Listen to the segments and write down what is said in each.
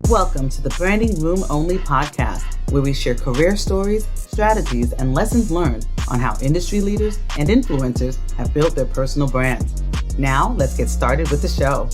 Welcome to the Branding Room Only podcast, where we share career stories, strategies, and lessons learned on how industry leaders and influencers have built their personal brands. Now, let's get started with the show.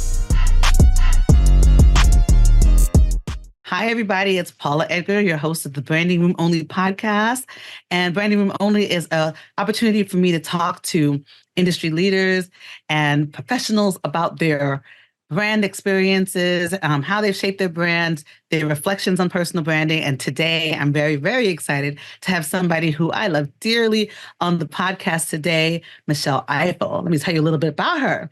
Hi, everybody. It's Paula Edgar, your host of the Branding Room Only podcast. And Branding Room Only is an opportunity for me to talk to industry leaders and professionals about their brand experiences, how they've shaped their brands, their reflections on personal branding. And today, I'm very, very excited to have somebody who I love dearly on the podcast today, Michelle Ifill. Let me tell you a little bit about her.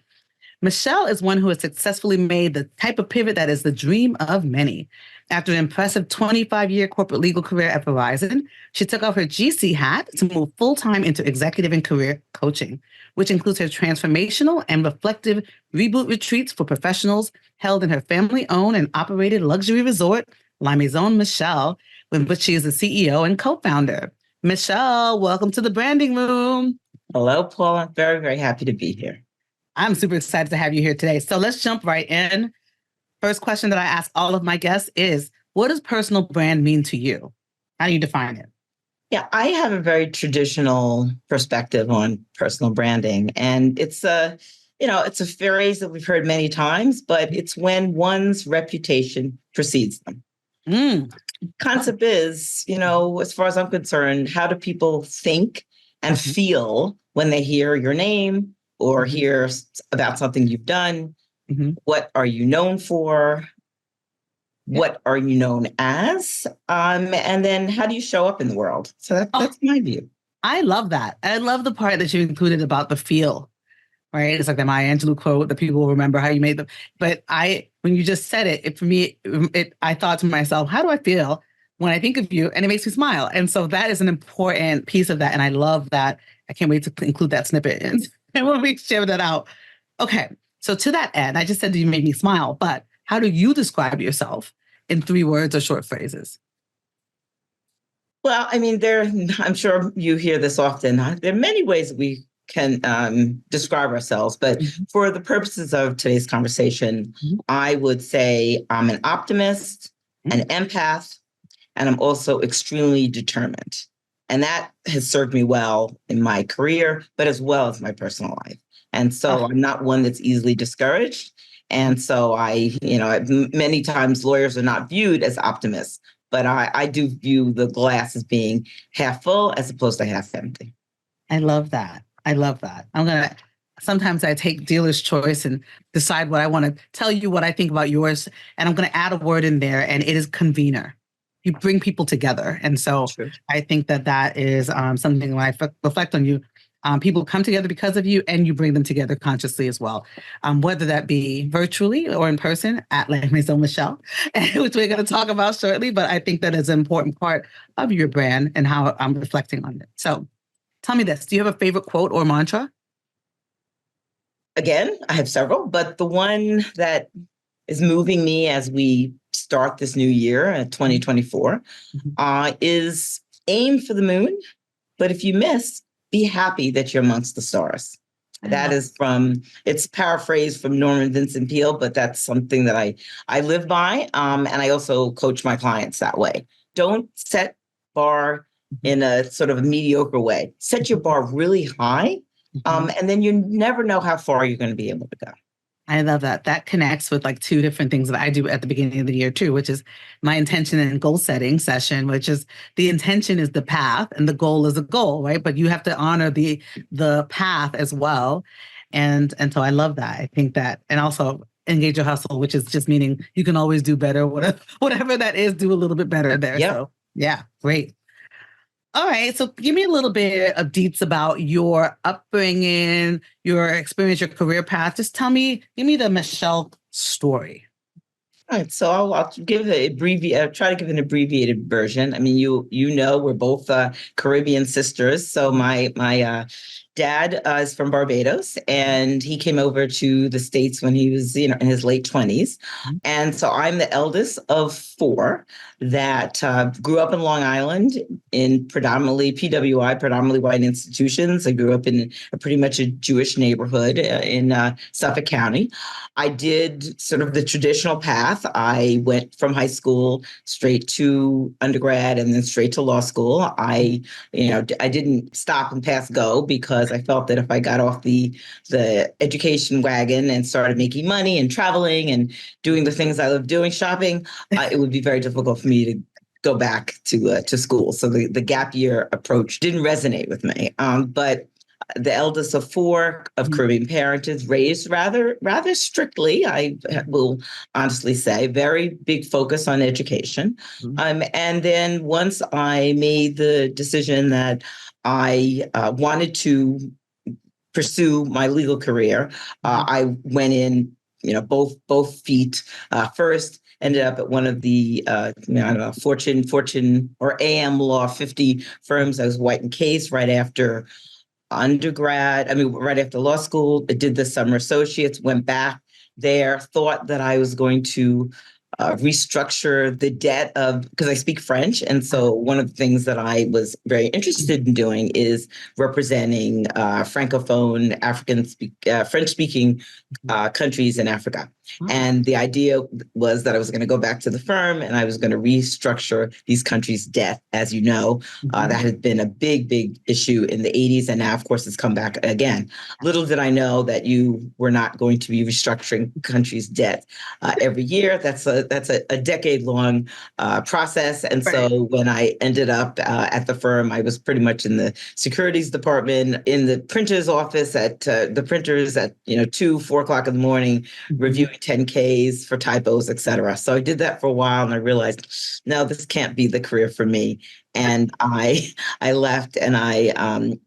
Michelle is one who has successfully made the type of pivot that is the dream of many. After an impressive 25-year corporate legal career at Verizon, she took off her GC hat to move full-time into executive and career coaching, which includes her transformational and reflective reboot retreats for professionals held in her family-owned and operated luxury resort, La Maison Michelle, with which she is the CEO and co-founder. Michelle, welcome to the Branding Room. Hello, Paul. I'm very, very happy to be here. I'm super excited to have you here today. So let's jump right in. First question that I ask all of my guests is, what does personal brand mean to you? How do you define it? Yeah, I have a very traditional perspective on personal branding. And it's a phrase that we've heard many times, but it's when one's reputation precedes them. Concept is, as far as I'm concerned, how do people think and feel when they hear your name or hear about something you've done? What are you known for? What are you known as? And then how do you show up in the world? So that's my view. I love that. I love the part that you included about the feel, right? It's like the Maya Angelou quote that people will remember how you made them. But when you just said it, I thought to myself, how do I feel when I think of you? And it makes me smile. And so that is an important piece of that. And I love that. I can't wait to include that snippet and when we share that out. Okay. So to that end, I just said that you made me smile, but how do you describe yourself in 3 words or short phrases? Well, I mean, I'm sure you hear this often. There are many ways we can describe ourselves, but for the purposes of today's conversation, I would say I'm an optimist, an empath, and I'm also extremely determined. And that has served me well in my career, but as well as my personal life. And so I'm not one that's easily discouraged. And so many times lawyers are not viewed as optimists, but I do view the glass as being half full as opposed to half empty. I love that. Sometimes I take dealer's choice and decide what I want to tell you, what I think about yours. And I'm going to add a word in there, and it is convener. You bring people together. And so I think that is something when I reflect on you. People come together because of you, and you bring them together consciously as well, whether that be virtually or in person at La Maison Michelle, which we're going to talk about shortly. But I think that is an important part of your brand and how I'm reflecting on it. So tell me this. Do you have a favorite quote or mantra? Again, I have several, but the one that is moving me as we start this new year, 2024, is aim for the moon. But if you miss, be happy that you're amongst the stars. That is it's paraphrased from Norman Vincent Peale, but that's something that I live by. And I also coach my clients that way. Don't set bar in a sort of a mediocre way. Set your bar really high. And then you never know how far you're going to be able to go. I love that. That connects with 2 different things that I do at the beginning of the year too, which is my intention and goal setting session, which is the intention is the path and the goal is the goal, right? But you have to honor the path as well. And so I love that. I think that, and also engage your hustle, which is just meaning you can always do better, whatever that is, do a little bit better there. Yep. So yeah, great. All right. So give me a little bit of deets about your upbringing, your experience, your career path. Just give me the Michelle story. All right. So I'll give try to give an abbreviated version. I mean, we're both Caribbean sisters. So my dad is from Barbados, and he came over to the States when he was, in his late 20s. And so I'm the eldest of four that grew up in Long Island in predominantly PWI, predominantly white institutions. I grew up in pretty much a Jewish neighborhood in Suffolk County. I did sort of the traditional path. I went from high school straight to undergrad and then straight to law school. I didn't stop and pass go because I felt that if I got off the education wagon and started making money and traveling and doing the things I love doing, shopping, it would be very difficult for me to go back to school. So the gap year approach didn't resonate with me. But the eldest of four of Caribbean parentage, raised rather strictly, I will honestly say, very big focus on education. And then once I made the decision that I wanted to pursue my legal career, I went in, both feet first. Ended up at one of the Fortune or AM Law 50 firms. I was White and Case right after right after law school. I did the summer associates, went back there, thought that I was going to restructure the debt because I speak French. And so one of the things that I was very interested in doing is representing Francophone, French-speaking countries in Africa. And the idea was that I was going to go back to the firm and I was going to restructure these countries' debt. As you know, that had been a big, big issue in the 80s. And now, of course, it's come back again. Little did I know that you were not going to be restructuring countries' debt every year. That's a decade-long process. And so when I ended up at the firm, I was pretty much in the securities department, in the printer's office at the printers at 4 o'clock in the morning, reviewing 10Ks for typos, et cetera. So I did that for a while and I realized, no, this can't be the career for me. And I left and I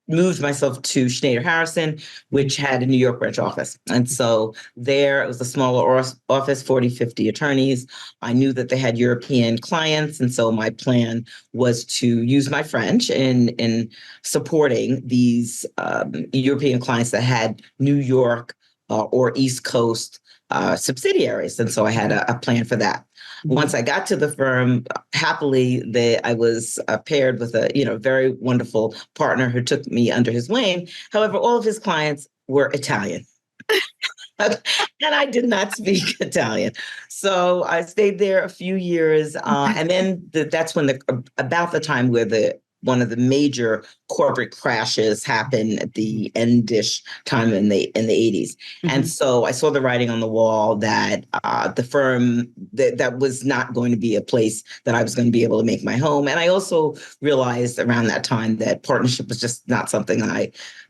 moved myself to Schneider Harrison, which had a New York branch office. And so there it was a smaller office, 40, 50 attorneys. I knew that they had European clients. And so my plan was to use my French in supporting these European clients that had New York or East Coast subsidiaries. And so I had a plan for that. Once I got to the firm, happily, I was paired with a very wonderful partner who took me under his wing. However, all of his clients were Italian. And I did not speak Italian. So I stayed there a few years. And then that's when about the time where one of the major corporate crashes happened at the end-ish time in the 80s. And so I saw the writing on the wall that the firm, that was not going to be a place that I was going to be able to make my home. And I also realized around that time that partnership was just not something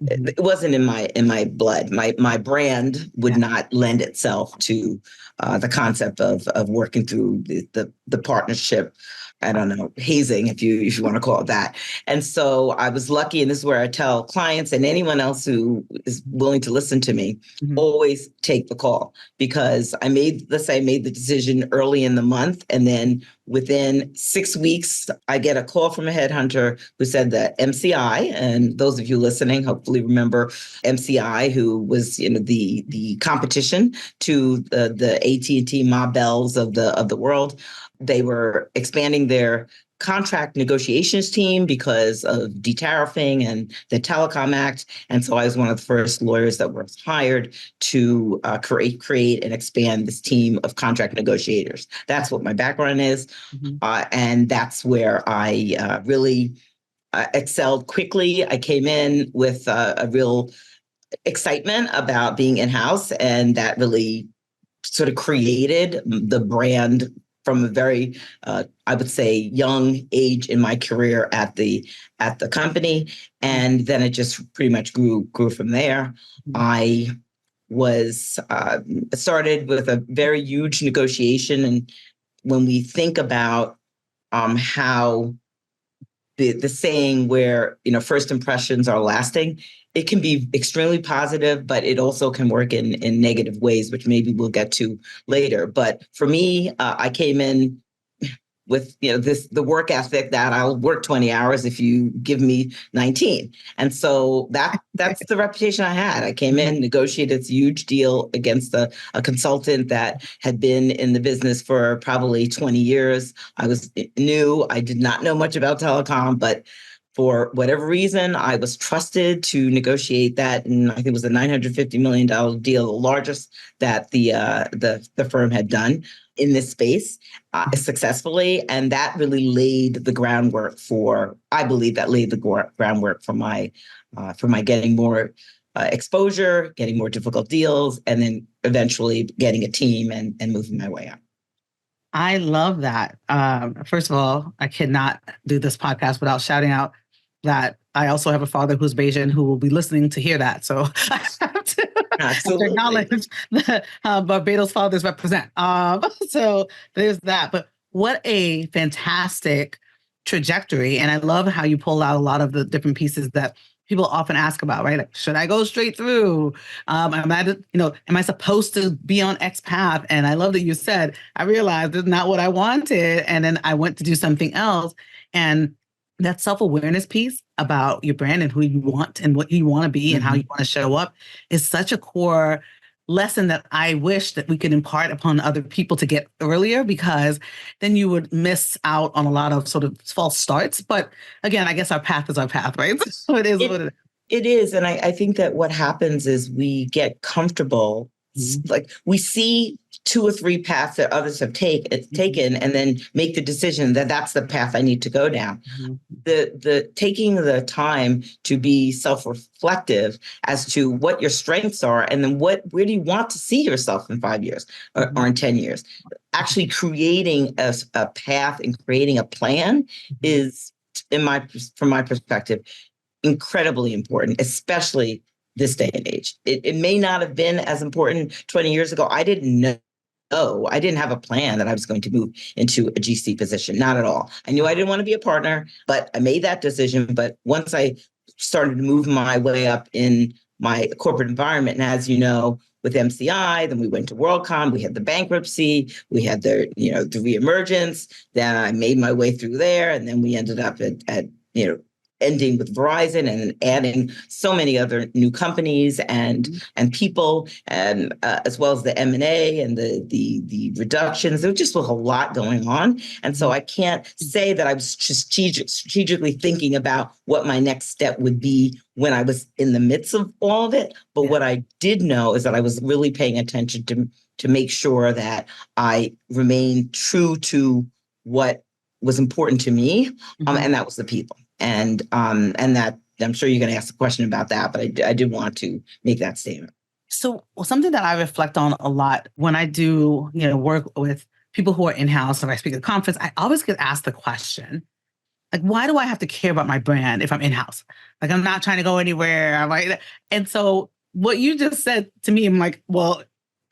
it wasn't in my blood. My brand would not lend itself to the concept of working through the partnership. I don't know, hazing, if you want to call it that. And so I was lucky, and this is where I tell clients and anyone else who is willing to listen to me, always take the call, because I made the decision early in the month, and then within 6 weeks, I get a call from a headhunter who said that MCI, and those of you listening hopefully remember MCI, who was the competition to the AT&T Ma Bells of the world. They were expanding their contract negotiations team because of de-tariffing and the Telecom Act. And so I was one of the first lawyers that was hired to create and expand this team of contract negotiators. That's what my background is. And that's where I really excelled quickly. I came in with a real excitement about being in-house, and that really sort of created the brand from a very, I would say, young age in my career at the company. And then it just pretty much grew from there. I was started with a very huge negotiation. And when we think about how the saying where, first impressions are lasting, it can be extremely positive, but it also can work in negative ways, which maybe we'll get to later. But for me, I came in with the work ethic that I'll work 20 hours if you give me 19. And so that's the reputation I had. I came in, negotiated this huge deal against a consultant that had been in the business for probably 20 years. I was new. I did not know much about telecom, but for whatever reason, I was trusted to negotiate that, and I think it was a $950 million deal, the largest that the firm had done in this space successfully, and that really laid the groundwork for. I believe that laid the groundwork for my getting more exposure, getting more difficult deals, and then eventually getting a team and moving my way up. I love that. First of all, I cannot do this podcast without shouting out that I also have a father who's Bayesian who will be listening to hear that. So I have to acknowledge that Barbados fathers represent. So there's that. But what a fantastic trajectory. And I love how you pull out a lot of the different pieces that people often ask about, right? Like, should I go straight through? Am I supposed to be on X path? And I love that you said, I realized it's not what I wanted. And then I went to do something else. And that self-awareness piece about your brand and who you want and what you want to be and how you want to show up is such a core lesson that I wish that we could impart upon other people to get earlier, because then you would miss out on a lot of sort of false starts. But again, I guess our path is our path, right? So it is what it is. It is. And I think that what happens is we get comfortable. Like we see 2 or 3 paths that others have taken and then make the decision that that's the path I need to go down. The taking the time to be self-reflective as to what your strengths are and then where do you want to see yourself in 5 years or in 10 years. Actually creating a path and creating a plan is, from my perspective, incredibly important, especially this day and age. It may not have been as important 20 years ago. I didn't know. I didn't have a plan that I was going to move into a GC position. Not at all. I knew I didn't want to be a partner, but I made that decision. But once I started to move my way up in my corporate environment, and as you know, with MCI, then we went to WorldCom, we had the bankruptcy, we had the reemergence, then I made my way through there, and then we ended up at ending with Verizon and adding so many other new companies and people, and as well as the M&A and the reductions. There just was a lot going on. And so I can't say that I was strategically thinking about what my next step would be when I was in the midst of all of it. But what I did know is that I was really paying attention to make sure that I remained true to what was important to me, and that was the people. And that I'm sure you're going to ask a question about that, but I did want to make that statement. So something that I reflect on a lot when I do, work with people who are in-house and I speak at a conference, I always get asked the question, like, why do I have to care about my brand if I'm in-house? Like, I'm not trying to go anywhere. And so what you just said to me, I'm like, well,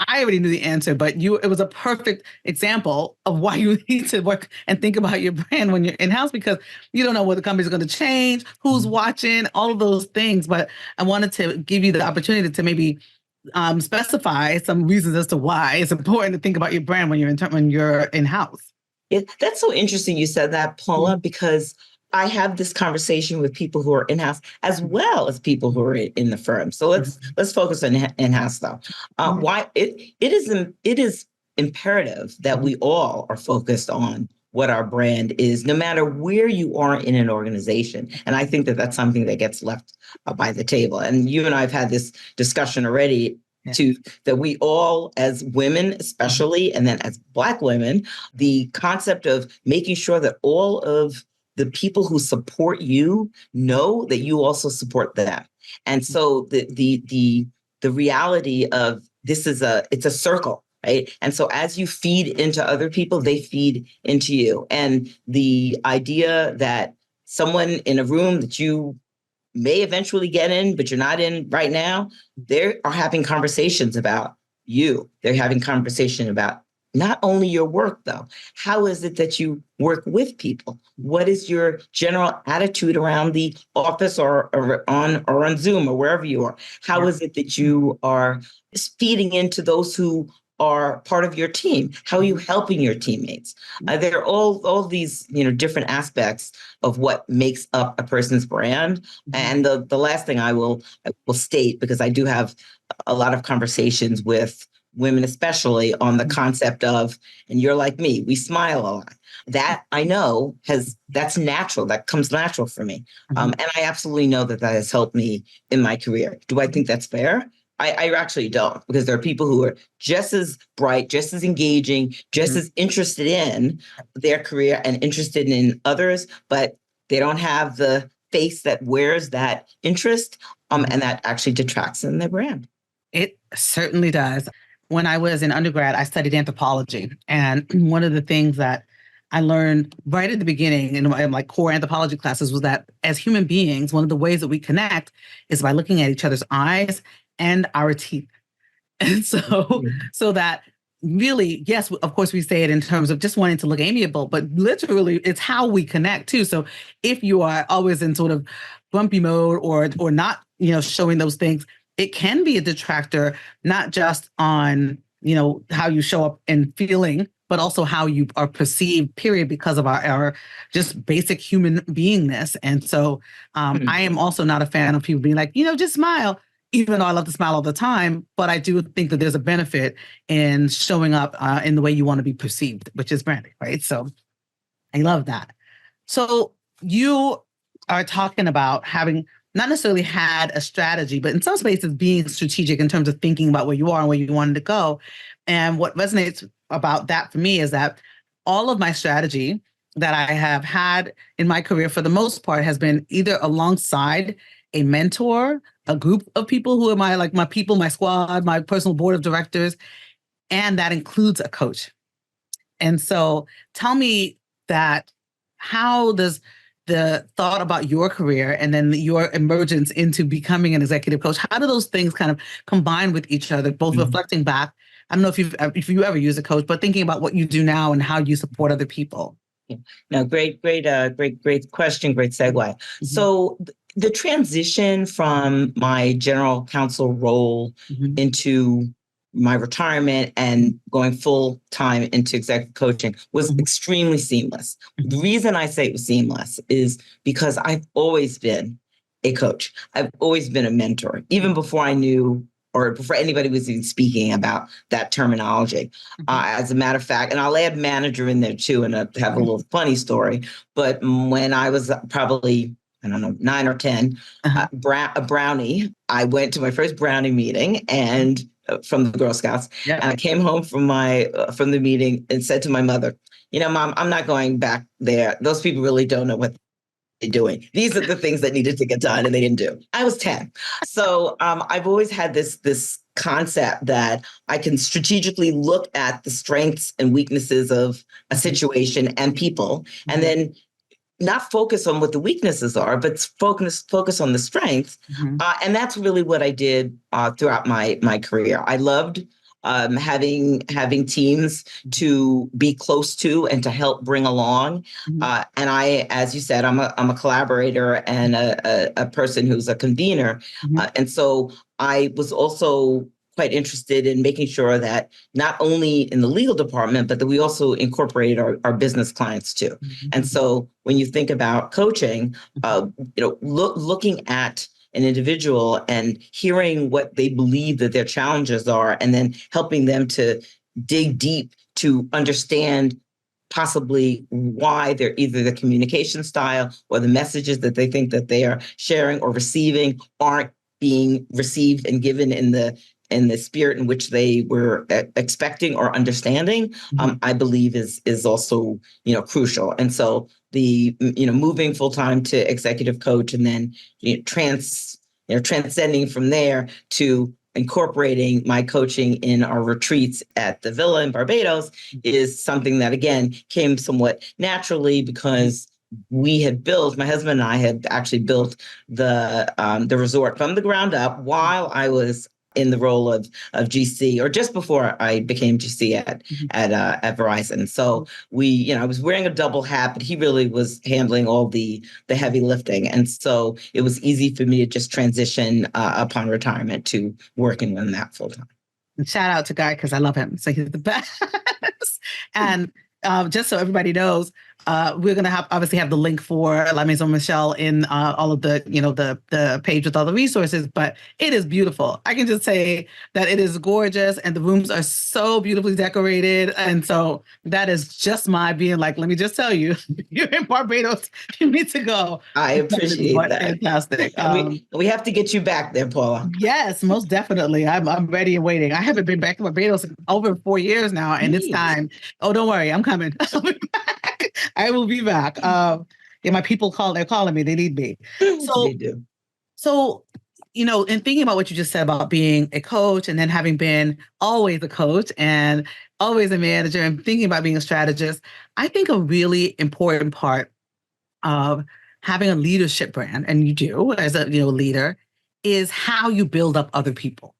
I already knew the answer, but it was a perfect example of why you need to work and think about your brand when you're in-house, because you don't know what the company's going to change, who's watching, all of those things. But I wanted to give you the opportunity to maybe specify some reasons as to why it's important to think about your brand when you're in-house. That's so interesting you said that, Paula, because I have this conversation with people who are in-house as well as people who are in the firm. So let's focus on in-house though. Why it is imperative that we all are focused on what our brand is, no matter where you are in an organization. And I think that that's something that gets left by the table. And you and I have had this discussion already. That we all, as women especially, and then as Black women, the concept of making sure that all of the people who support you know that you also support them. And so the reality of this it's a circle, right? And so as you feed into other people, they feed into you. And the idea that someone in a room that you may eventually get in, but you're not in right now, they are having conversations about you. They're having conversation about not only your work, though. How is it that you work with people? What is your general attitude around the office or on Zoom or wherever you are? How is it that you are feeding into those who are part of your team? How are you helping your teammates? There are all these, different aspects of what makes up a person's brand. And the last thing I will state, because I do have a lot of conversations with women, especially on the concept of, and you're like me, we smile a lot. That I know that's natural. That comes natural for me. And I absolutely know that has helped me in my career. Do I think that's fair? I actually don't, because there are people who are just as bright, just as engaging, just as interested in their career and interested in others, but they don't have the face that wears that interest, and that actually detracts in their brand. It certainly does. When I was in undergrad, I studied anthropology. And one of the things that I learned right at the beginning in my core anthropology classes was that as human beings, one of the ways that we connect is by looking at each other's eyes and our teeth. And so that really, yes, of course, we say it in terms of just wanting to look amiable, but literally it's how we connect too. So if you are always in sort of grumpy mode or not, showing those things, it can be a detractor, not just on, how you show up and feeling, but also how you are perceived, period, because of our just basic human beingness. And so I am also not a fan of people being like, just smile, even though I love to smile all the time. But I do think that there's a benefit in showing up in the way you want to be perceived, which is branding, right? So I love that. So you are talking about having not necessarily had a strategy, but in some spaces being strategic in terms of thinking about where you are and where you wanted to go. And what resonates about that for me is that all of my strategy that I have had in my career, for the most part, has been either alongside a mentor, a group of people who are my people, my squad, my personal board of directors, and that includes a coach. And so tell me that, how does the thought about your career and then your emergence into becoming an executive coach, how do those things kind of combine with each other, both reflecting back? I don't know if you ever use a coach, but thinking about what you do now and how you support other people. No, great question, great segue. So the transition from my general counsel role into my retirement and going full time into executive coaching was extremely seamless. The reason I say it was seamless is because I've always been a coach. I've always been a mentor, even before I knew or before anybody was even speaking about that terminology. As a matter of fact, and I'll add manager in there too, and have a little funny story. But when I was probably, I don't know, 9 or 10, a brownie, I went to my first brownie meeting and from the Girl Scouts. And I came home from the meeting and said to my mother, Mom, I'm not going back there. Those people really don't know what they're doing. These are the things that needed to get done and they didn't do. I was 10. So I've always had this concept that I can strategically look at the strengths and weaknesses of a situation and people, and then not focus on what the weaknesses are, but focus on the strengths. And that's really what I did throughout my career. I loved having teams to be close to and to help bring along. And I, as you said, I'm a collaborator and a person who's a convener. And so I was also quite interested in making sure that not only in the legal department, but that we also incorporated our business clients too. And so when you think about coaching, looking at an individual and hearing what they believe that their challenges are, and then helping them to dig deep to understand possibly why they're either the communication style or the messages that they think that they are sharing or receiving aren't being received and given in the spirit in which they were expecting or understanding, I believe is also, crucial. And so the, moving full time to executive coach and then transcending from there to incorporating my coaching in our retreats at the villa in Barbados is something that, again, came somewhat naturally because my husband and I had actually built the resort from the ground up while I was in the role of GC, or just before I became GC at Verizon. So I was wearing a double hat, but he really was handling all the heavy lifting. And so it was easy for me to just transition upon retirement to working on that full time. And shout out to Guy because I love him. So he's the best. And just so everybody knows, we're going to obviously have the link for La Maison Michelle in all of the, the page with all the resources, but it is beautiful. I can just say that it is gorgeous and the rooms are so beautifully decorated. And so that is just my being like, let me just tell you, you're in Barbados, you need to go. I appreciate that. Fantastic. We have to get you back there, Paula. Yes, most definitely. I'm ready and waiting. I haven't been back to Barbados in over 4 years now, and it's time. Oh, don't worry, I'm coming. I'll be back. I will be back. Yeah, my people they're calling me. They need me. So They do. So, in thinking about what you just said about being a coach and then having been always a coach and always a manager and thinking about being a strategist, I think a really important part of having a leadership brand, and you do as a leader, is how you build up other people,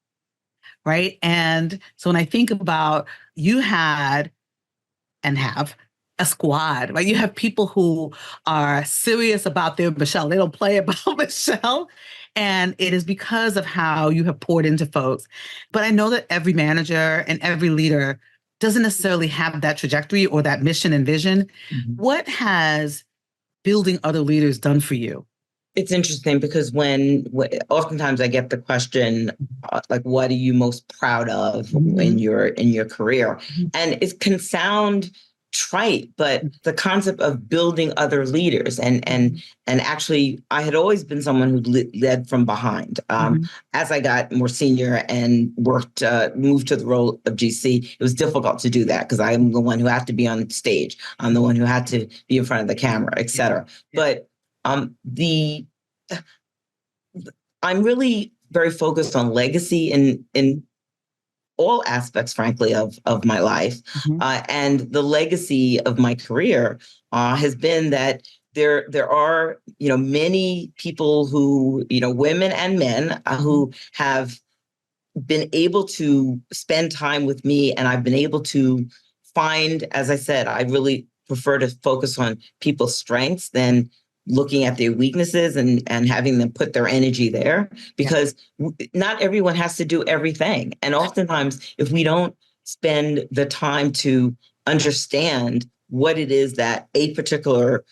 right? And so when I think about you had and have a squad, right? You have people who are serious about their Michelle. They don't play about Michelle. And it is because of how you have poured into folks. But I know that every manager and every leader doesn't necessarily have that trajectory or that mission and vision. Mm-hmm. What has building other leaders done for you? It's interesting because when oftentimes I get the question, like, what are you most proud of mm-hmm. in your career? Mm-hmm. And it can sound trite, but the concept of building other leaders and actually, I had always been someone who led from behind. Mm-hmm. As I got more senior and moved to the role of GC, it was difficult to do that because I'm the one who had to be on stage. I'm the one who had to be in front of the camera, et cetera. Yeah. But I'm really very focused on legacy in all aspects, frankly, of my life. Mm-hmm. And the legacy of my career has been that there are, many people who, women and men who have been able to spend time with me. And I've been able to find, as I said, I really prefer to focus on people's strengths than looking at their weaknesses and having them put their energy there, because not everyone has to do everything. And oftentimes, if we don't spend the time to understand what it is that a particular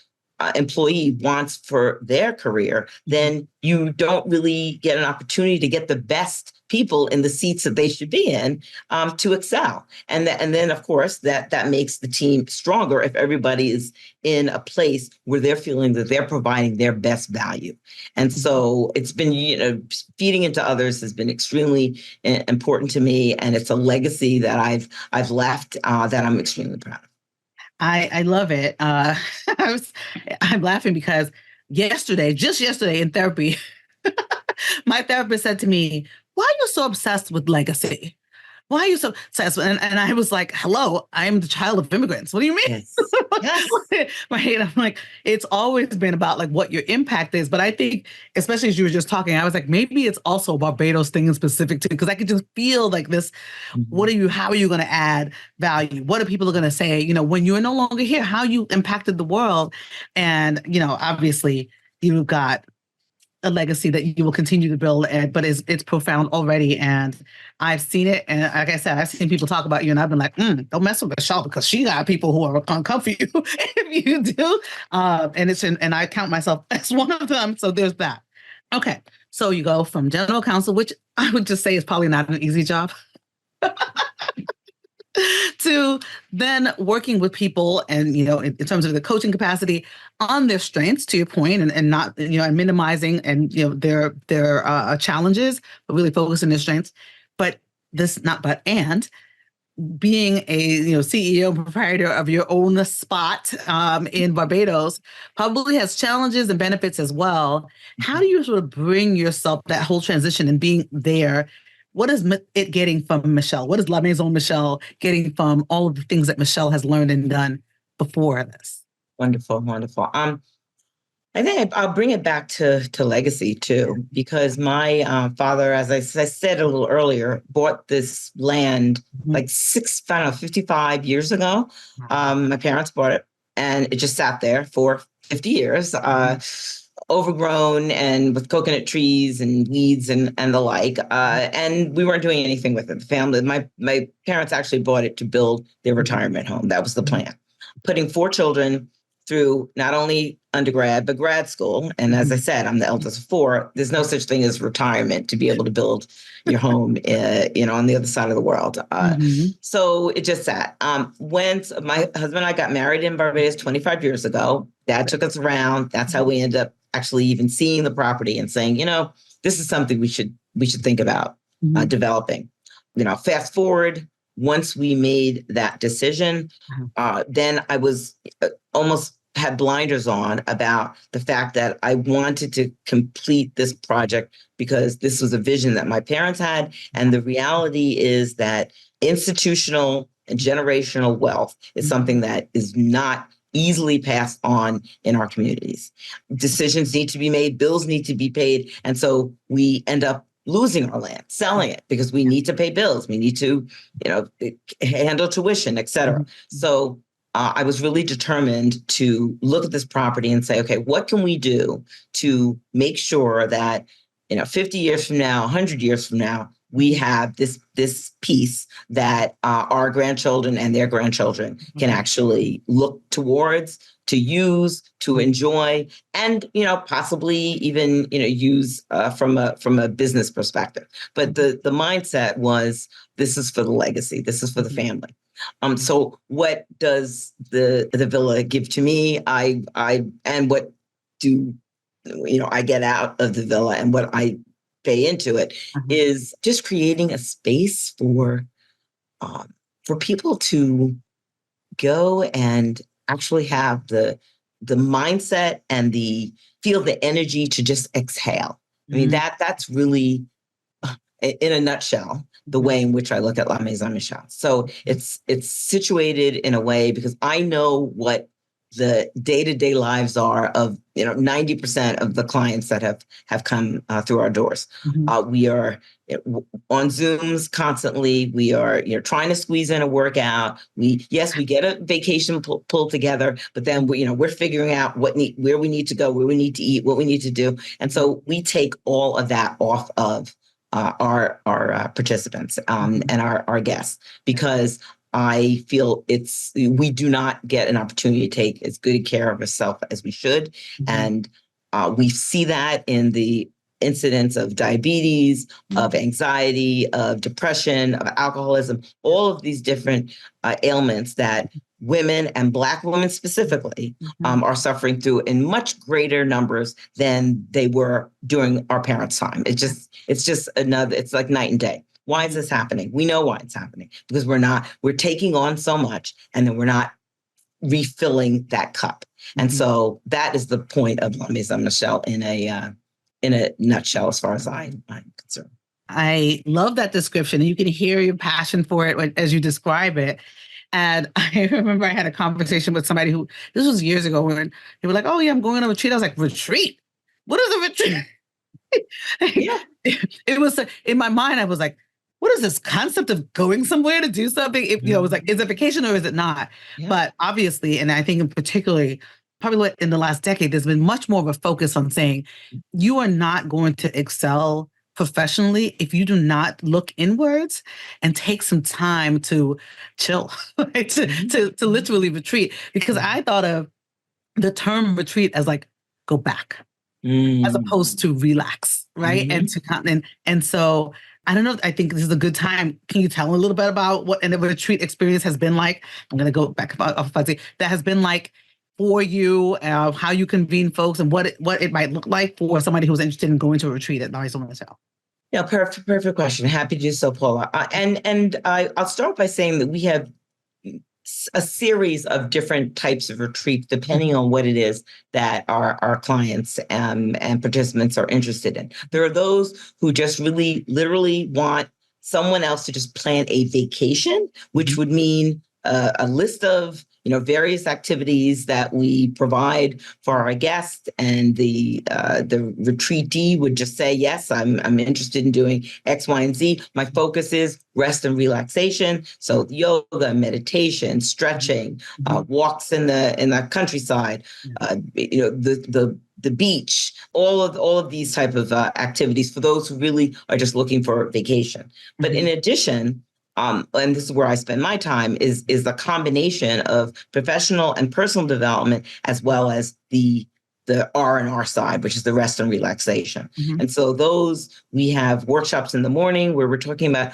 employee wants for their career, then you don't really get an opportunity to get the best people in the seats that they should be in to excel. And then, of course, that makes the team stronger if everybody is in a place where they're feeling that they're providing their best value. And so it's been, feeding into others has been extremely important to me. And it's a legacy that I've left that I'm extremely proud of. I love it. I'm laughing because just yesterday in therapy, my therapist said to me, "Why are you so obsessed with legacy? Why are you so obsessed?" And I was like, "Hello, I'm the child of immigrants. What do you mean?" Yes. Yes. Right. I'm like, it's always been about like what your impact is. But I think, especially as you were just talking, I was like, maybe it's also a Barbados thing in specific too, because I could just feel like this. Mm-hmm. How are you going to add value? What are people going to say? When you're no longer here, how you impacted the world. And, obviously you've got a legacy that you will continue to build, but it's profound already. And I've seen it. And like I said, I've seen people talk about you and I've been like, don't mess with Michelle because she got people who are going to come for you if you do. And I count myself as one of them. So there's that. Okay. So you go from General Counsel, which I would just say is probably not an easy job, to then working with people and, in terms of the coaching capacity on their strengths, to your point, and not, and minimizing and, their challenges, but really focus on their strengths. And being a, CEO and proprietor of your own spot in Barbados probably has challenges and benefits as well. How do you sort of bring yourself that whole transition and being there? What is it getting from Michelle? What is La Maison Michelle getting from all of the things that Michelle has learned and done before this? Wonderful, wonderful. I think I'll bring it back to legacy too, because my father, as I said a little earlier, bought this land like 55 years ago. My parents bought it and it just sat there for 50 years. overgrown and with coconut trees and weeds and the like. And we weren't doing anything with it. The family, my parents actually bought it to build their retirement home. That was the plan. Putting 4 children through not only undergrad, but grad school. And as I said, I'm the eldest of 4. There's no such thing as retirement to be able to build your home, on the other side of the world. So it just sat. When my husband and I got married in Barbados 25 years ago, Dad took us around. That's how we ended up actually even seeing the property and saying, this is something we should think about developing. Fast forward, once we made that decision, then I was almost had blinders on about the fact that I wanted to complete this project because this was a vision that my parents had. And the reality is that institutional and generational wealth is something that is not easily passed on in our communities. Decisions need to be made, bills need to be paid. And so we end up losing our land, selling it because we need to pay bills. We need to, handle tuition, et cetera. So I was really determined to look at this property and say, okay, what can we do to make sure that, 50 years from now, 100 years from now, we have this piece that our grandchildren and their grandchildren can actually look towards, to use, to enjoy, and possibly even use from a business perspective. But the mindset was, this is for the legacy, this is for the family. So what does the villa give to me? And what do I get out of the villa, and what I pay into it is just creating a space for people to go and actually have the mindset and feel the energy to just exhale. I mean, that's really, in a nutshell, the way in which I look at La Maison Michelle. So it's situated in a way because I know what the day-to-day lives are of 90% of the clients that have come through our doors. We are on Zooms constantly. We are trying to squeeze in a workout. We get a vacation pulled together, but then we're figuring out where we need to go, where we need to eat, what we need to do, and so we take all of that off of our participants and our guests, because I feel we do not get an opportunity to take as good care of ourselves as we should. And we see that in the incidence of diabetes, of anxiety, of depression, of alcoholism, all of these different ailments that women, and Black women specifically, are suffering through in much greater numbers than they were during our parents' time. It's like night and day. Why is this happening? We know why it's happening, because we're taking on so much, and then we're not refilling that cup. And so that is the point of La Maison Michelle in a nutshell, as far as I'm concerned. I love that description. You can hear your passion for it as you describe it. And I remember I had a conversation with somebody this was years ago, when they were like, oh yeah, I'm going on a retreat. I was like, retreat? What is a retreat? Yeah. It was, in my mind, I was like, what is this concept of going somewhere to do something? It was like, is it vacation or is it not? Yeah. But obviously, and I think in particularly, probably in the last decade, there's been much more of a focus on saying you are not going to excel professionally if you do not look inwards and take some time to chill, right? to literally retreat. Because I thought of the term retreat as like, go back, as opposed to relax, right? And so I don't know. I think this is a good time. Can you tell a little bit about what a retreat experience has been like? I'm going to go back off that has been like for you, how you convene folks, and what it might look like for somebody who's interested in going to a retreat at Maison Michelle. Yeah, perfect question. Happy to do so, Paula. And I'll start by saying that we have a series of different types of retreats, depending on what it is that our clients and participants are interested in. There are those who just really literally want someone else to just plan a vacation, which would mean a list of various activities that we provide for our guests, and the retreatee would just say, yes, I'm interested in doing X, Y, and Z. My focus is rest and relaxation. So yoga, meditation, stretching, walks in the countryside, the the beach, all of these type of activities for those who really are just looking for vacation. But in addition, and this is where I spend my time, is a combination of professional and personal development, as well as the R&R side, which is the rest and relaxation. And so those, we have workshops in the morning where we're talking about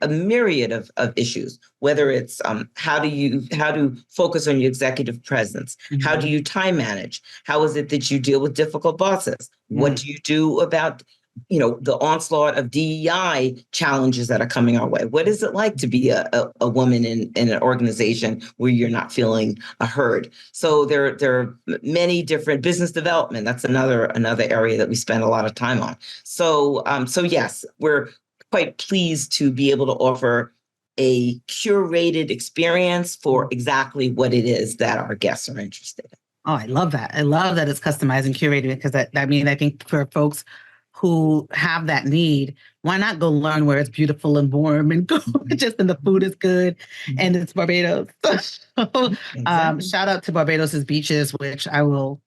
a myriad of issues, whether it's how to focus on your executive presence, how do you time manage, how is it that you deal with difficult bosses, what do you do about the onslaught of DEI challenges that are coming our way. What is it like to be a woman in an organization where you're not feeling heard? So there are many different business development. That's another area that we spend a lot of time on. So yes, we're quite pleased to be able to offer a curated experience for exactly what it is that our guests are interested in. Oh, I love that. I love that it's customized and curated, because I think for folks who have that need, why not go learn where it's beautiful and warm and gorgeous and the food is good and it's Barbados. Shout out to Barbados's beaches, which I will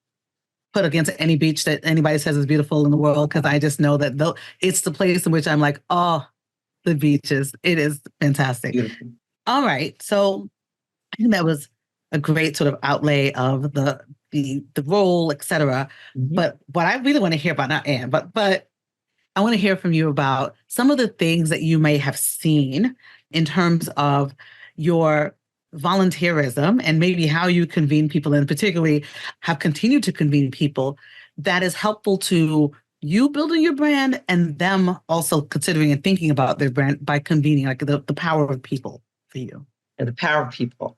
put against any beach that anybody says is beautiful in the world, because I just know that it's the place in which I'm like, oh, the beaches. It is fantastic. Beautiful. All right. So I think that was a great sort of outlay of the role, et cetera. But what I really want to hear about, not Anne, but I want to hear from you about some of the things that you may have seen in terms of your volunteerism and maybe how you convene people, and particularly have continued to convene people, that is helpful to you building your brand and them also considering and thinking about their brand by convening, like the power of people for you. The power of people.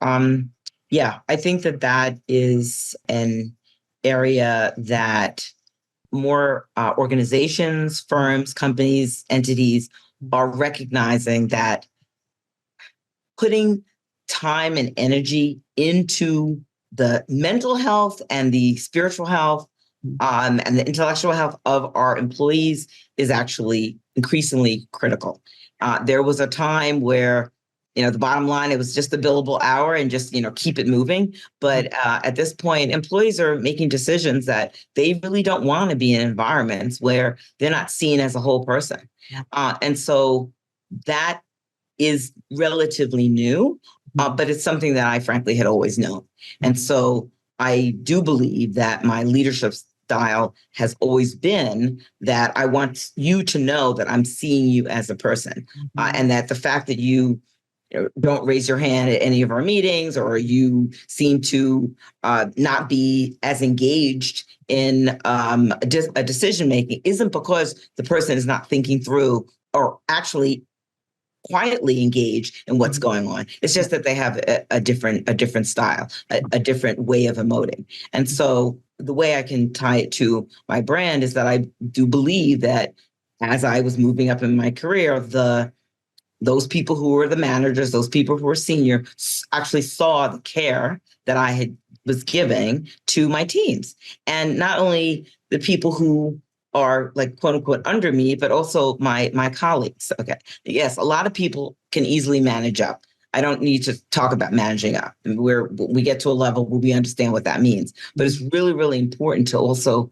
Yeah, I think that is an area that more organizations, firms, companies, entities are recognizing, that putting time and energy into the mental health and the spiritual health and the intellectual health of our employees is actually increasingly critical. There was a time where the bottom line, it was just the billable hour and just, keep it moving. But at this point, employees are making decisions that they really don't want to be in environments where they're not seen as a whole person. And so that is relatively new, but it's something that I frankly had always known. And so I do believe that my leadership style has always been that I want you to know that I'm seeing you as a person, and that the fact that you don't raise your hand at any of our meetings, or you seem to not be as engaged in a decision making, isn't because the person is not thinking through or actually quietly engaged in what's going on. It's just that they have a different style, a different way of emoting. And so the way I can tie it to my brand is that I do believe that as I was moving up in my career, those people who were the managers, those people who were senior, actually saw the care that I was giving to my teams. And not only the people who are like, quote unquote, under me, but also my colleagues. Okay. Yes, a lot of people can easily manage up. I don't need to talk about managing up. We get to a level where we understand what that means. But it's really, really important to also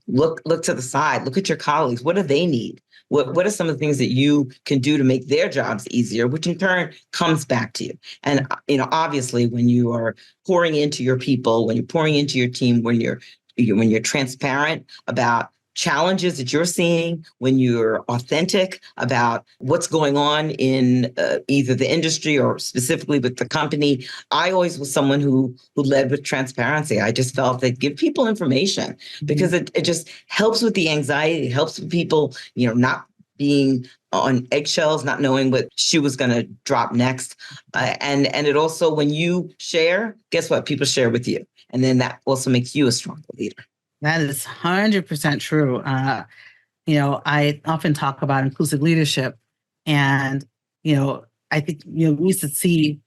look to the side, look at your colleagues. What do they need? What are some of the things that you can do to make their jobs easier, which in turn comes back to you? And, obviously, when you are pouring into your people, when you're pouring into your team, when you're transparent about challenges that you're seeing, when you're authentic about what's going on in either the industry or specifically with the company. I always was someone who led with transparency. I just felt that give people information because it just helps with the anxiety. It helps with people, not being on eggshells, not knowing what shoe was going to drop next. And it also, when you share, guess what? People share with you. And then that also makes you a stronger leader. That is 100% true. I often talk about inclusive leadership, and I think we used to see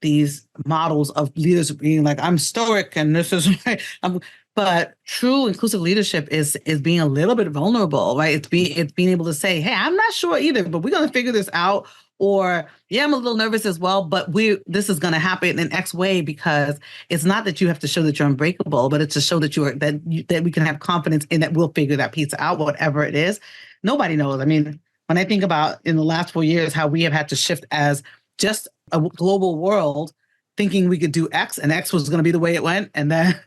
these models of leaders being like, I'm stoic and this is right. But true inclusive leadership is being a little bit vulnerable, right? It's being able to say, hey, I'm not sure either, but we're going to figure this out. Or, yeah, I'm a little nervous as well, but this is going to happen in X way, because it's not that you have to show that you're unbreakable, but it's to show that that we can have confidence in that we'll figure that piece out, whatever it is. Nobody knows. I mean, when I think about in the last 4 years, how we have had to shift as just a global world, thinking we could do X and X was going to be the way it went. And then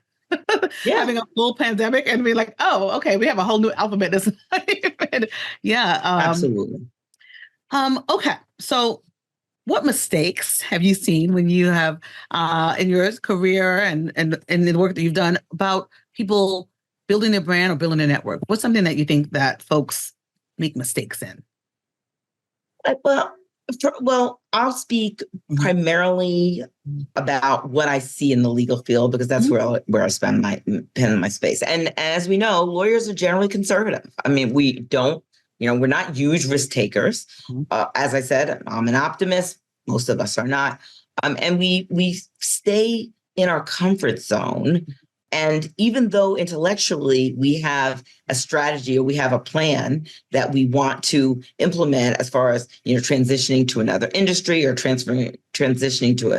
having a full pandemic and be like, oh, okay, we have a whole new alphabet. Yeah. Absolutely. Okay. So what mistakes have you seen when you have in your career and in the work that you've done about people building their brand or building a network? What's something that you think that folks make mistakes in? Well, I'll speak primarily about what I see in the legal field, because that's where I spend my pen in my space. And as we know, lawyers are generally conservative. I mean, we don't, we're not huge risk takers. As I said, I'm an optimist. Most of us are not. And we stay in our comfort zone. And even though intellectually we have a strategy or we have a plan that we want to implement as far as, transitioning to another industry or transitioning to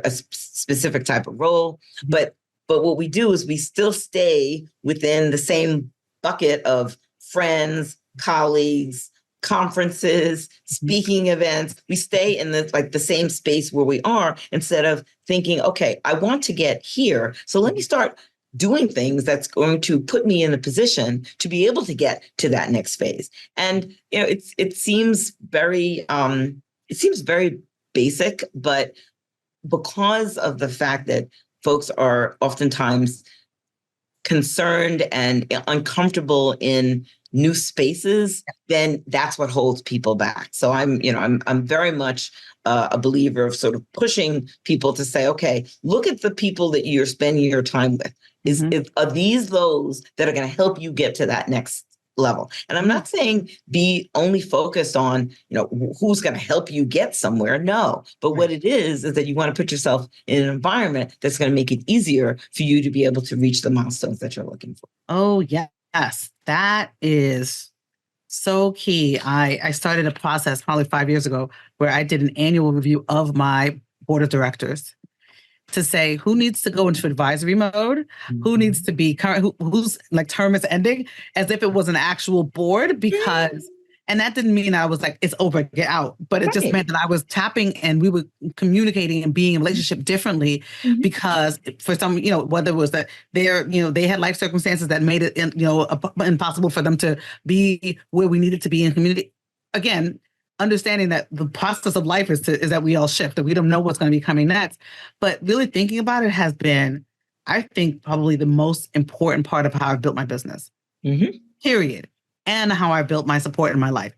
a specific type of role. But what we do is we still stay within the same bucket of friends, colleagues, conferences, speaking events. We stay in the same space where we are, instead of thinking, okay, I want to get here, so let me start doing things that's going to put me in a position to be able to get to that next phase. And it seems very basic, but because of the fact that folks are oftentimes concerned and uncomfortable in new spaces, then that's what holds people back. So I'm very much a believer of sort of pushing people to say, okay, look at the people that you're spending your time with. Are these those that are going to help you get to that next level? And I'm not saying be only focused on, who's going to help you get somewhere. No, but what it is that you want to put yourself in an environment that's going to make it easier for you to be able to reach the milestones that you're looking for. Oh, yes. That is so key. I started a process probably 5 years ago where I did an annual review of my board of directors to say who needs to go into advisory mode, who needs to be current, whose term is ending, as if it was an actual board, because, and that didn't mean I was like, it's over, get out. But it just meant that I was tapping and we were communicating and being in a relationship differently, because for some, whether it was that they had life circumstances that made it, impossible for them to be where we needed to be in community. Again, understanding that the process of life is that we all shift, that we don't know what's going to be coming next. But really thinking about it has been, I think, probably the most important part of how I've built my business, period. And how I built my support in my life,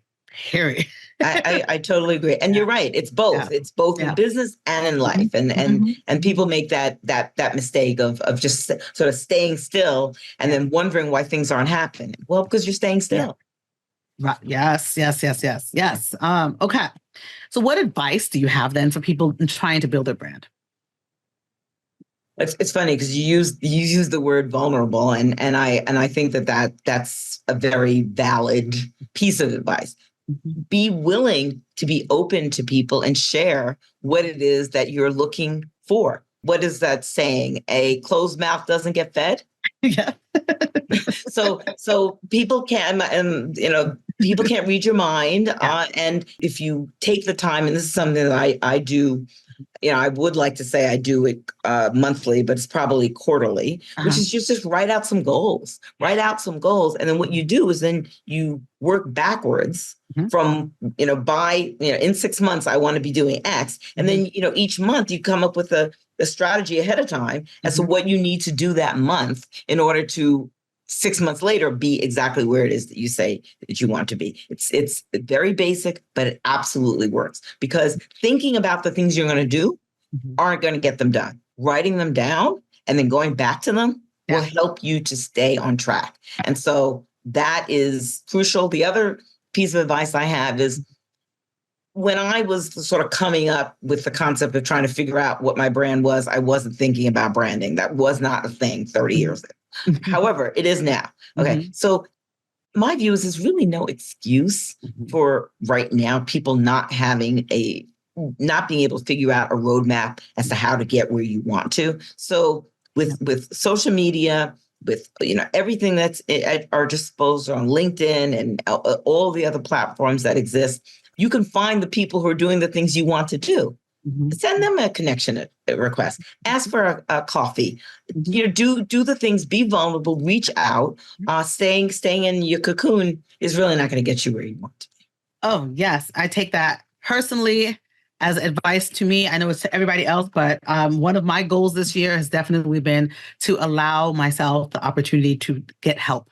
period. I totally agree. And you're right. It's both. Yeah. It's both in business and in life. And people make that mistake of just sort of staying still and then wondering why things aren't happening. Well, because you're staying still. Yeah. Right. Yes. Okay. So what advice do you have then for people trying to build their brand? It's funny because you use the word vulnerable, and I think that's a very valid piece of advice. Be willing to be open to people and share what it is that you're looking for. What is that saying? A closed mouth doesn't get fed. Yeah. So people people can't read your mind. And if you take the time, and this is something that I do, I would like to say I do it monthly, but it's probably quarterly, which is just write out some goals. And then what you do is then you work backwards from, in 6 months, I want to be doing X. And then, each month you come up with a strategy ahead of time as to what you need to do that month in order to 6 months later be exactly where it is that you say that you want to be. It's very basic, but it absolutely works, because thinking about the things you're going to do aren't going to get them done. Writing them down and then going back to them will help you to stay on track. And so that is crucial. The other piece of advice I have is, when I was sort of coming up with the concept of trying to figure out what my brand was, I wasn't thinking about branding. That was not a thing 30 years ago. However, it is now. Okay. So my view is there's really no excuse for right now people not being able to figure out a roadmap as to how to get where you want to. So with social media, with everything that's at our disposal on LinkedIn and all the other platforms that exist, you can find the people who are doing the things you want to do. Send them a connection request. Ask for a coffee. Do the things. Be vulnerable. Reach out. Staying in your cocoon is really not going to get you where you want to be. Oh yes, I take that personally as advice to me. I know it's to everybody else, but one of my goals this year has definitely been to allow myself the opportunity to get help.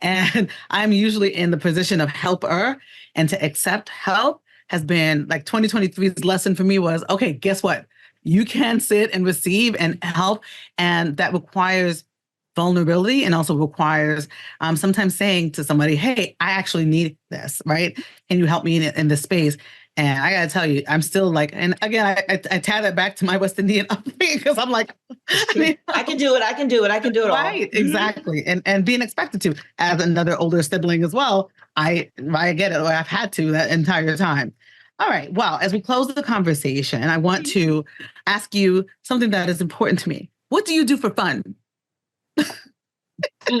And I'm usually in the position of helper, and to accept help has been like 2023's lesson for me was, okay, guess what? You can sit and receive and help. And that requires vulnerability and also requires sometimes saying to somebody, hey, I actually need this, right? Can you help me in this space? And I got to tell you, I'm still like, and again, I tie that back to my West Indian upbringing because I'm like, I can do it. I can do it. I can do it all. Right, exactly. And being expected to, as another older sibling as well, I get it, or I've had to that entire time. All right. Well, as we close the conversation, I want to ask you something that is important to me. What do you do for fun? What do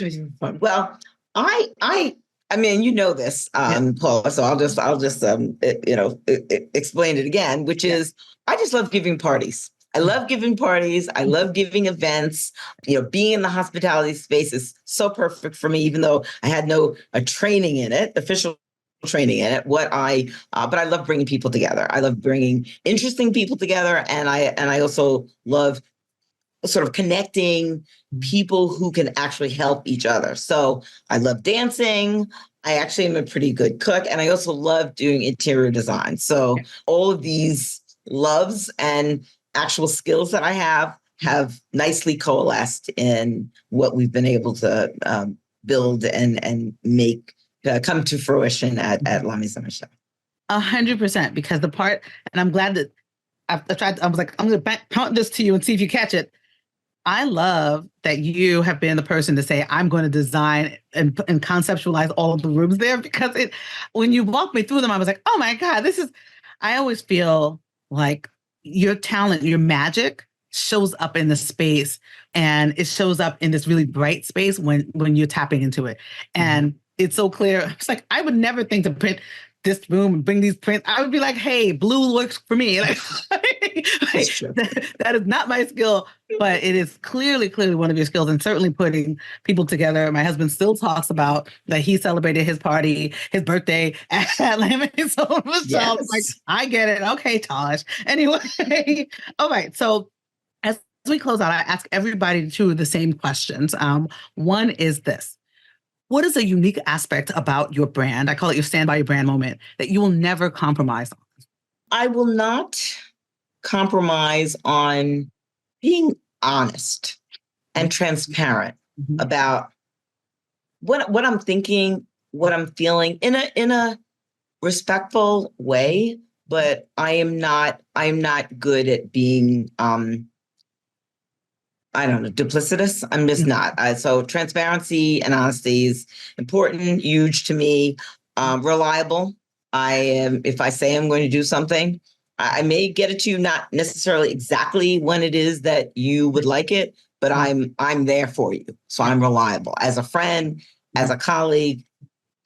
I do for fun? Well, I mean, this, Paula. So I'll just explain it again, which is I just love giving parties. I love giving parties. I love giving events. Being in the hospitality space is so perfect for me, even though I had no training in it, official training in it. But I love bringing people together. I love bringing interesting people together, and I also love sort of connecting people who can actually help each other. So I love dancing. I actually am a pretty good cook, and I also love doing interior design. So all of these loves and actual skills that I have nicely coalesced in what we've been able to build and make come to fruition at La Maison Michelle. 100%, because the part, and I'm glad that I was like, I'm going to punt this to you and see if you catch it. I love that you have been the person to say, I'm going to design and conceptualize all of the rooms there, because when you walk me through them, I was like, oh my God, I always feel like your talent, your magic shows up in the space, and it shows up in this really bright space when you're tapping into it. And it's so clear. It's like, I would never think to print this room and bring these prints. I would be like, hey, blue works for me. Like, that is not my skill, but it is clearly one of your skills, and certainly putting people together. My husband still talks about that he celebrated his birthday at La Maison Michelle. Yes. Like, I get it. Okay, Tosh. Anyway, all right. So as we close out, I ask everybody two of the same questions. One is this. What is a unique aspect about your brand? I call it your stand by your brand moment that you will never compromise on. I will not compromise on being honest and transparent about what I'm thinking, what I'm feeling in a respectful way. But I'm not good at being I don't know, duplicitous. I'm just not. So transparency and honesty is important, huge to me. Reliable. If I say I'm going to do something, I may get it to you not necessarily exactly when it is that you would like it, but I'm there for you. So I'm reliable as a friend, as a colleague,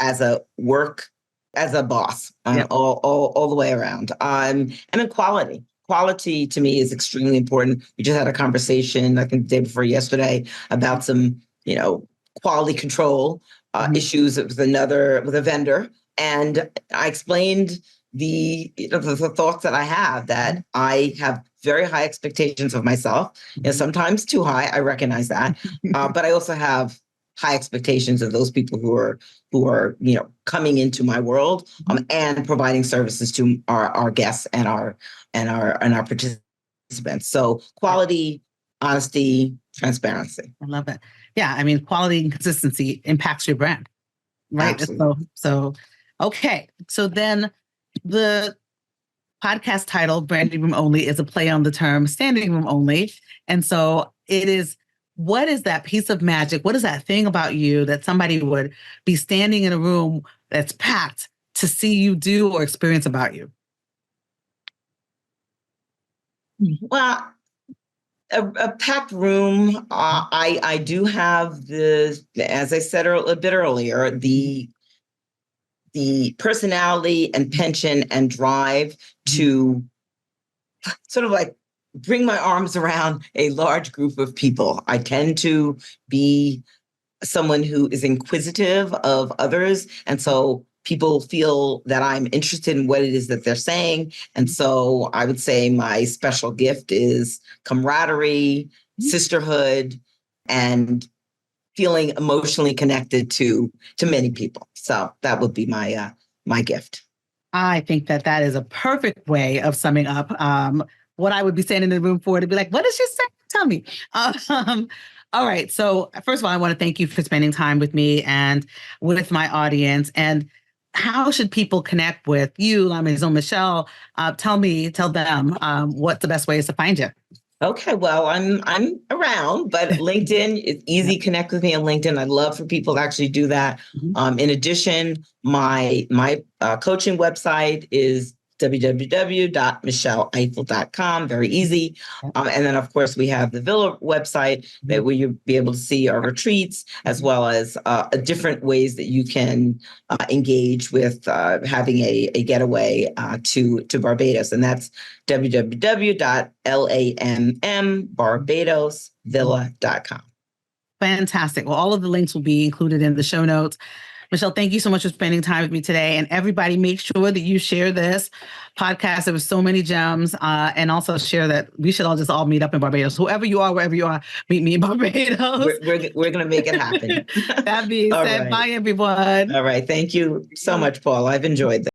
as a boss, all the way around. And then quality. Quality to me is extremely important. We just had a conversation, I think the day before yesterday, about some, quality control issues with a vendor. And I explained the thoughts that I have, that I have very high expectations of myself, sometimes too high. I recognize that. But I also have high expectations of those people who are coming into my world and providing services to our guests and our participants. So quality, honesty, transparency. I love it. Yeah, I mean, quality and consistency impacts your brand, right? Absolutely. So okay. So then the podcast title, Branding Room Only, is a play on the term standing room only. And so it is what is that piece of magic? What is that thing about you that somebody would be standing in a room that's packed to see you do or experience about you? Well, a packed room. I do have as I said a bit earlier, the personality and penchant and drive to sort of like bring my arms around a large group of people. I tend to be someone who is inquisitive of others. And so people feel that I'm interested in what it is that they're saying. And so I would say my special gift is camaraderie, sisterhood, and feeling emotionally connected to many people. So that would be my gift. I think that is a perfect way of summing up what I would be standing in the room for, to be like, what did she say? Tell me. All right. So first of all, I want to thank you for spending time with me and with my audience. And how should people connect with you, La Maison Michelle? Tell them what the best way is to find you. Okay, well, I'm around, but LinkedIn, it's easy. Connect with me on LinkedIn. I'd love for people to actually do that. In addition, my coaching website is www.michelleifill.com. Very easy. And then, of course, we have the Villa website where you'll be able to see our retreats, as well as different ways that you can engage with having a getaway to Barbados. And that's www.lammmbarbadosvilla.com. Fantastic. Well, all of the links will be included in the show notes. Michelle, thank you so much for spending time with me today. And everybody, make sure that you share this podcast. There were so many gems. And also share that we should all meet up in Barbados. Whoever you are, wherever you are, meet me in Barbados. We're going to make it happen. That being said, bye, everyone. All right. Thank you so much, Paul. I've enjoyed this.